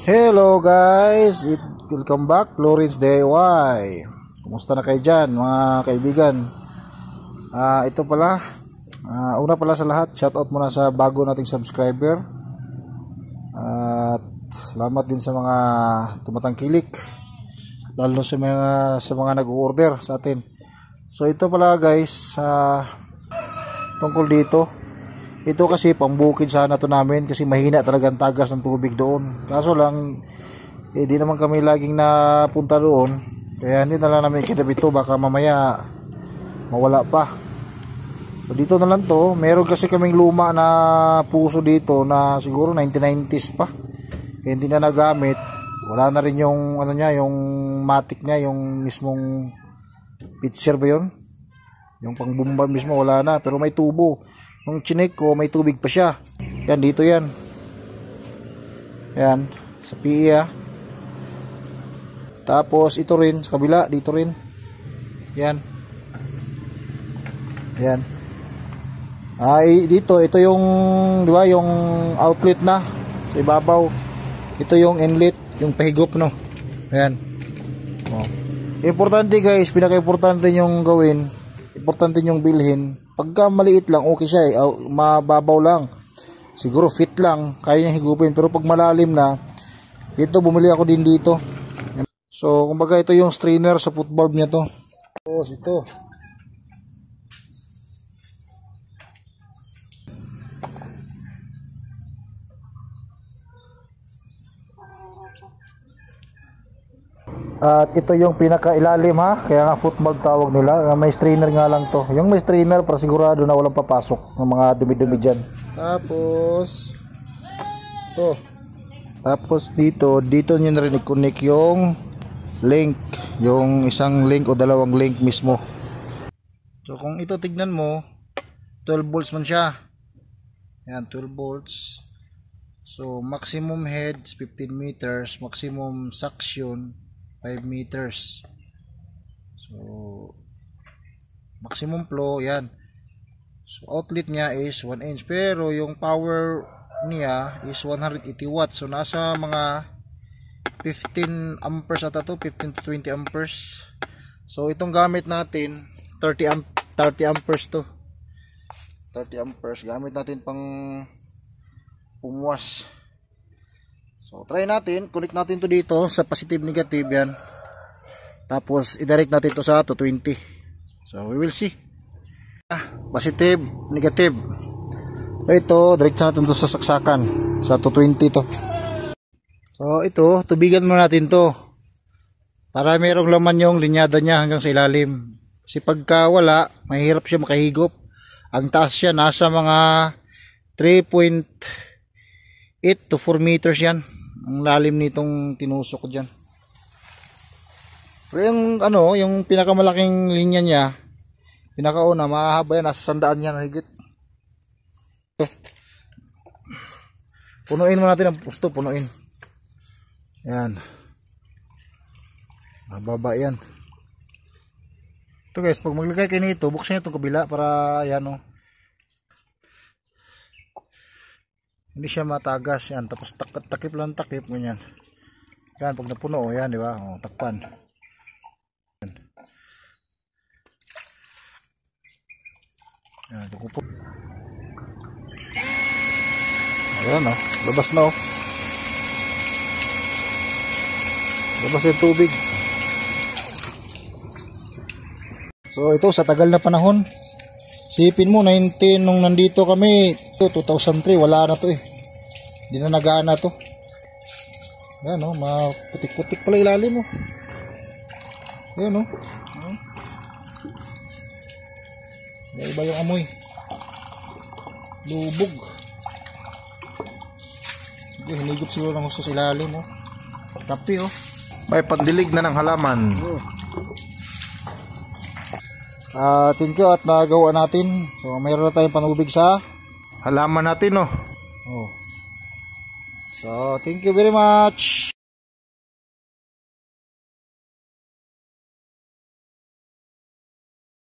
Hello guys, welcome back, Lawrence DIY. Kumusta na kayo dyan mga kaibigan? Ito pala, una pala sa lahat, shoutout muna sa bago nating subscriber. At salamat din sa mga tumatangkilik, lalo sa mga nag-order sa atin. So ito pala guys, tungkol dito. Ito kasi pambukid sana to namin kasi mahina talaga ang tagas ng tubig doon. Kaso lang, di naman kami laging napunta doon. Kaya hindi na lang namin kinabit ito. Baka mamaya mawala pa. So dito na lang to. Meron kasi kaming luma na puso dito na siguro 1990s pa. Kaya hindi na nagamit. Wala na rin yung ano niya, yung matic niya, yung mismong pitcher ba yun? Yung pangbumba mismo wala na. Pero may tubo. Nung chinek ko, may tubig pa siya. Yan, dito yan. Yan, sa PE Tapos, ito rin, sa kabila, dito rin. Yan. Yan. Dito, ito yung, di ba, yung outlet na. Sa ibabaw. Ito yung inlet, yung pahigop, no. Yan. Oh. Importante guys, pinaka-importante yung gawin. Importante yung bilhin. Pagka maliit lang, okay siya mababaw lang. Siguro fit lang, kaya niya higupin. Pero pag malalim na, ito bumili ako din dito. So, kumbaga ito yung strainer sa foot valve niya to. Tapos ito. At ito yung pinakailalim kaya nga foot valve tawag nila. May strainer nga lang to. Yung may strainer para sigurado na walang papasok ng mga dumi-dumi dyan. Tapos ito. Tapos dito nyo na rin i-connect yung link. Yung isang link o dalawang link mismo. So kung ito tignan mo, 12 volts man siya. Yan, 12 volts. So maximum heads 15 meters, maximum suction 5 meters. So maximum flow yan. So outlet niya is 1 inch pero yung power niya is 180 watts. So nasa mga 15 amperes ata to, 15 to 20 amperes. So itong gamit natin 30 amperes to. 30 amperes gamit natin pang pumuwas. So, try natin. Connect natin to dito sa positive negative yan. Tapos, i-direct natin to sa 220. So, we will see. Positive, negative. Ito, direct natin to sa saksakan. Sa 220 to. So, ito, tubigan muna natin to. Para merong laman yung linyada niya hanggang sa ilalim. Kasi pagka wala, mahirap siya makahigop. Ang taas siya, nasa mga 3.8 to 4 meters yan. Ang lalim nitong tinusok ko dyan. Pero yung pinakamalaking linya niya, pinakauna, mahaba yan, nasa 100 yan higit. Punuin mo natin ang pusto, punuin. Yan. Mababa yan. Ito guys, pag maglagay kayo nito, buksan nyo itong kabila para yan hindi siya matagas yan. Tapos takip lang takip ganyan. Yan pag napuno yan, di ba? Takpan. Yan. Yan, pagkupo. Ayan labas na labas yung tubig. So ito sa tagal na panahon. Sipin mo, 19 nung nandito kami, 2003, wala na to Hindi na nagana to. Yan maputik-putik pala ilalim Yan Iba yung amoy. Lubog. Sige, hinigop siguro ng gusto sa ilalim Kapi May pandilig na ng halaman. Thank you at nagawa natin. So mayroon na tayong panubig sa Halaman natin So thank you very much.